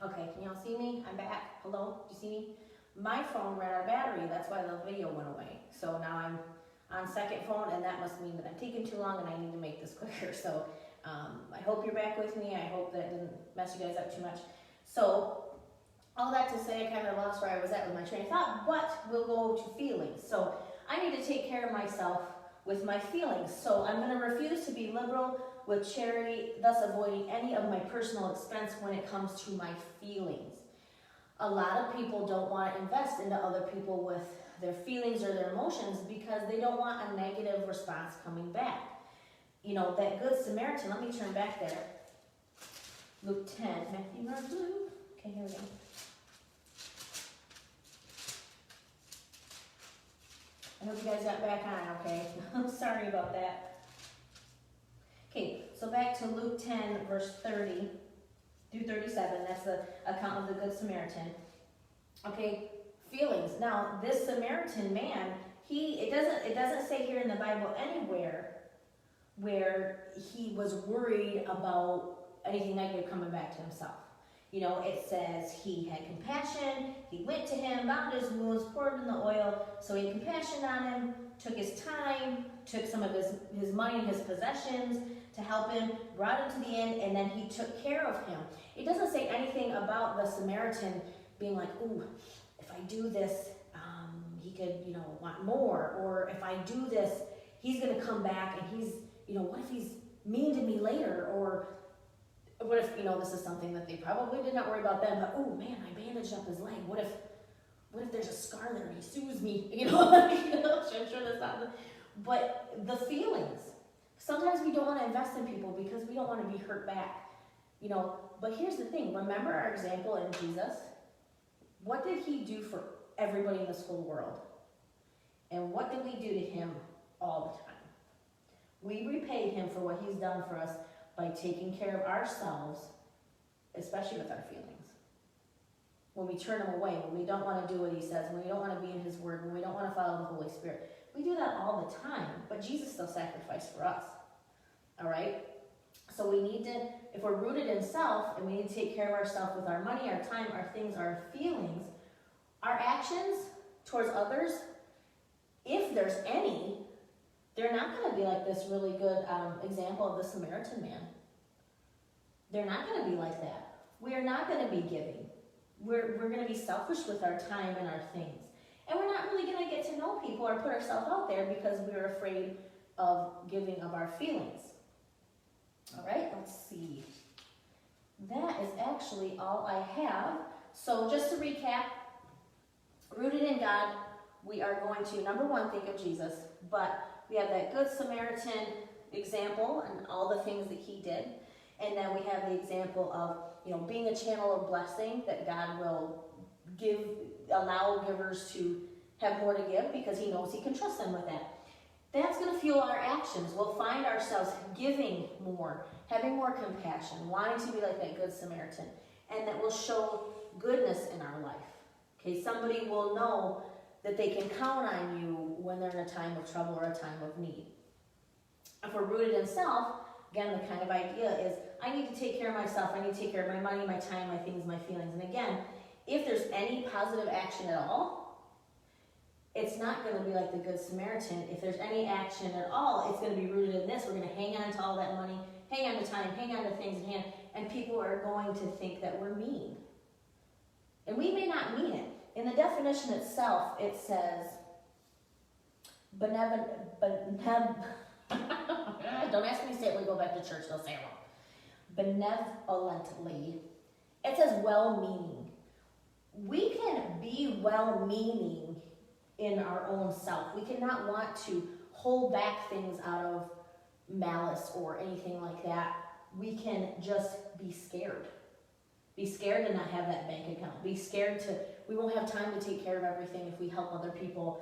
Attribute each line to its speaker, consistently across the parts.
Speaker 1: Okay, can y'all see me? I'm back. Hello? Do you see me? My phone ran out of battery. That's why the video went away. So now I'm on second phone, and that must mean that I'm taking too long and I need to make this quicker. So I hope you're back with me. I hope that didn't mess you guys up too much. So all that to say, I kind of lost where I was at with my train of thought, but we'll go to feelings. So I need to take care of myself with my feelings. So I'm going to refuse to be liberal with charity, thus avoiding any of my personal expense when it comes to my feelings. A lot of people don't want to invest into other people with their feelings or their emotions because they don't want a negative response coming back. You know, that Good Samaritan, let me turn back there. Luke 10, Matthew, Mark, Luke. Okay, here we go. I hope you guys got back on, okay? I'm sorry about that. Okay, so back to Luke 10, verse 30 through 37. That's the account of the Good Samaritan. Okay, feelings. Now, this Samaritan man, it doesn't say here in the Bible anywhere where he was worried about anything negative coming back to himself. You know, it says he had compassion, he went to him, bound his wounds, poured in the oil, so he had compassion on him, took his time, took some of his money and his possessions to help him, brought him to the inn, and then he took care of him. It doesn't say anything about the Samaritan being like, ooh, if I do this, he could, want more, or if I do this, he's going to come back and he's, what if he's mean to me later, or what if, this is something that they probably did not worry about then, but, oh man, I bandaged up his leg. What if there's a scar there and he sues me? I'm sure that's not but the feelings. Sometimes we don't want to invest in people because we don't want to be hurt back. But here's the thing. Remember our example in Jesus? What did he do for everybody in this whole world? And what did we do to him all the time? We repaid him for what he's done for us by taking care of ourselves, especially with our feelings. When we turn him away, when we don't want to do what he says, when we don't want to be in his word, when we don't want to follow the Holy Spirit. We do that all the time, but Jesus still sacrificed for us. All right? So we need to, if we're rooted in self, and we need to take care of ourselves with our money, our time, our things, our feelings, our actions towards others, if there's any, they're not going to be like this really good example of the Samaritan man. They're not going to be like that. We are not going to be giving. We're going to be selfish with our time and our things. And we're not really going to get to know people or put ourselves out there because we're afraid of giving of our feelings. All right, let's see. That is actually all I have. So just to recap, rooted in God, we are going to, number one, think of Jesus, but we have that Good Samaritan example and all the things that he did. And then we have the example of, being a channel of blessing, that God will allow givers to have more to give because he knows he can trust them with that. That's going to fuel our actions. We'll find ourselves giving more, having more compassion, wanting to be like that Good Samaritan. And that will show goodness in our life. Okay, somebody will know that they can count on you when they're in a time of trouble or a time of need. If we're rooted in self, again, the kind of idea is, I need to take care of myself. I need to take care of my money, my time, my things, my feelings. And again, if there's any positive action at all, it's not going to be like the Good Samaritan. If there's any action at all, it's going to be rooted in this. We're going to hang on to all that money, hang on to time, hang on to things in hand, and people are going to think that we're mean. And we may not mean it. In the definition itself, it says, don't ask me to say it when we go back to church, they'll say it wrong. Benevolently. It says well-meaning. We can be well-meaning in our own self. We cannot want to hold back things out of malice or anything like that. We can just be scared. Be scared to not have that bank account. Be scared we won't have time to take care of everything if we help other people.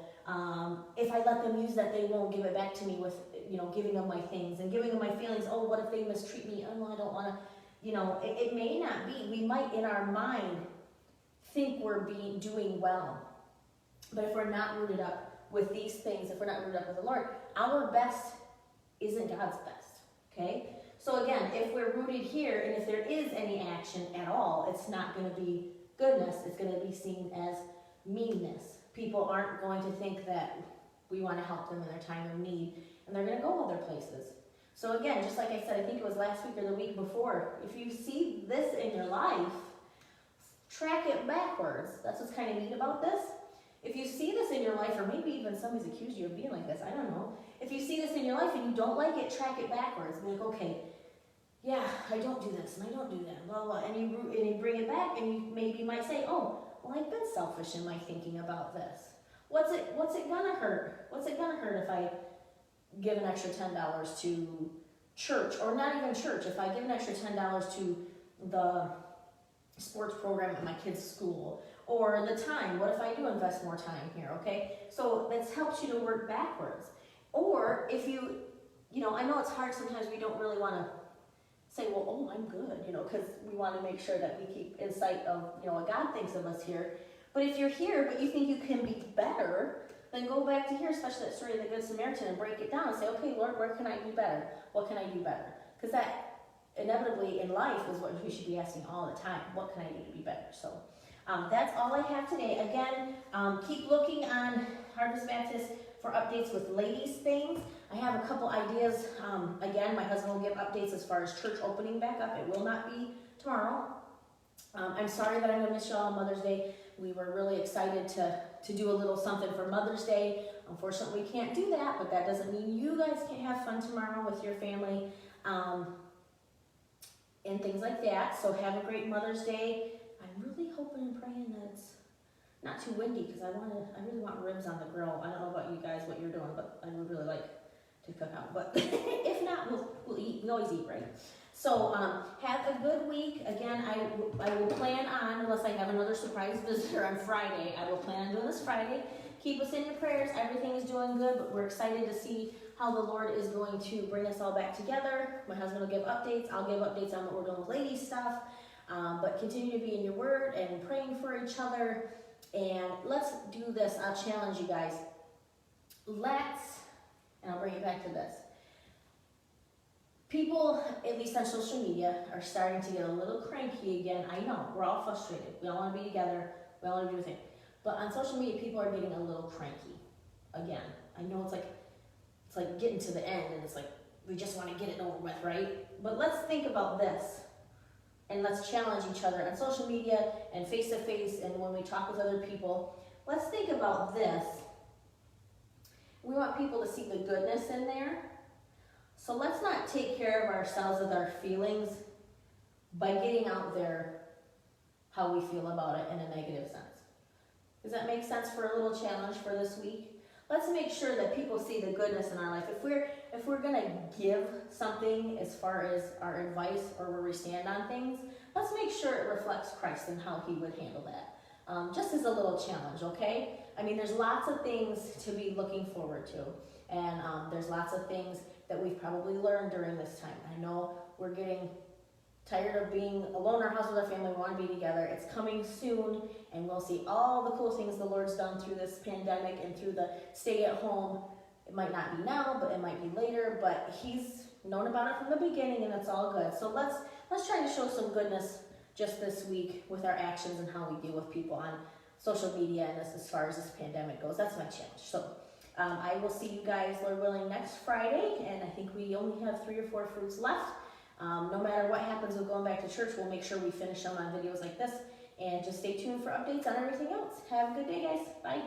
Speaker 1: If I let them use that, they won't give it back to me with, giving them my things and giving them my feelings. Oh, what if they mistreat me? Oh, I don't want to, it may not be. We might in our mind think we're doing well. But if we're not rooted up with these things, if we're not rooted up with the Lord, our best isn't God's best, okay? So again, if we're rooted rooted here, and if there is any action at all, it's not going to be goodness, it's going to be seen as meanness. People aren't going to think that we want to help them in their time of need, and they're going to go other places. So again, just like I said, I think it was last week or the week before, if you see this in your life, track it backwards. That's what's kind of neat about this. If you see this in your life, or maybe even somebody's accused you of being like this, I don't know. If you see this in your life and you don't like it, track it backwards. Be like, okay, yeah, I don't do this and I don't do that, blah, blah, and you bring it back, and you maybe might say, oh, well, I've been selfish in my thinking about this. What's it gonna hurt? What's it gonna hurt if I give an extra $10 to church, or not even church, if I give an extra $10 to the sports program at my kid's school, or the time, what if I do invest more time here, okay? So this helps you to work backwards. Or if you know, I know it's hard sometimes, we don't really want to say, well, oh, I'm good, because we want to make sure that we keep in sight of, what God thinks of us here. But if you're here, but you think you can be better, then go back to here, especially that story of the Good Samaritan, and break it down and say, okay, Lord, where can I do better? What can I do better? Because that inevitably in life is what we should be asking all the time. What can I do to be better? So that's all I have today. Again, keep looking on Harvest Baptist for updates with ladies things. I have a couple ideas. Again, my husband will give updates as far as church opening back up. It will not be tomorrow. I'm sorry that I'm going to miss y'all on Mother's Day. We were really excited to do a little something for Mother's Day. Unfortunately, we can't do that, but that doesn't mean you guys can't have fun tomorrow with your family and things like that. So have a great Mother's Day. I'm really hoping and praying that it's not too windy, because I really want ribs on the grill. I don't know about you guys, what you're doing, but I would really like to cook out. But if not, we'll eat. We always eat, right? So have a good week. Again, I will plan on, unless I have another surprise visitor on Friday, I will plan on doing this Friday. Keep us in your prayers. Everything is doing good, but we're excited to see how the Lord is going to bring us all back together. My husband will give updates. I'll give updates on what we're doing with ladies stuff. But continue to be in your word and praying for each other. And let's do this. I'll challenge you guys. And I'll bring it back to this. People, at least on social media, are starting to get a little cranky again. I know, we're all frustrated. We all want to be together. We all want to do the thing. But on social media, people are getting a little cranky again. I know it's like getting to the end, and it's like we just want to get it over with, right? But let's think about this, and let's challenge each other on social media and face-to-face, and when we talk with other people. Let's think about this. We want people to see the goodness in there. So let's not take care of ourselves with our feelings by getting out there how we feel about it in a negative sense. Does that make sense for a little challenge for this week? Let's make sure that people see the goodness in our life. If we're going to give something as far as our advice or where we stand on things, let's make sure it reflects Christ and how he would handle that. Just as a little challenge, okay? I mean, there's lots of things to be looking forward to. And there's lots of things that we've probably learned during this time. I know we're getting tired of being alone in our house with our family. We want to be together. It's coming soon, and we'll see all the cool things the Lord's done through this pandemic and through the stay at home. It might not be now, but it might be later, but he's known about it from the beginning, and it's all good. So let's try to show some goodness just this week with our actions and how we deal with people on social media and this, as far as this pandemic goes. That's my challenge. So I will see you guys, Lord willing, next Friday, and I think we only have 3 or 4 fruits left. No matter what happens with going back to church, we'll make sure we finish them on videos like this, and just stay tuned for updates on everything else. Have a good day, guys. Bye.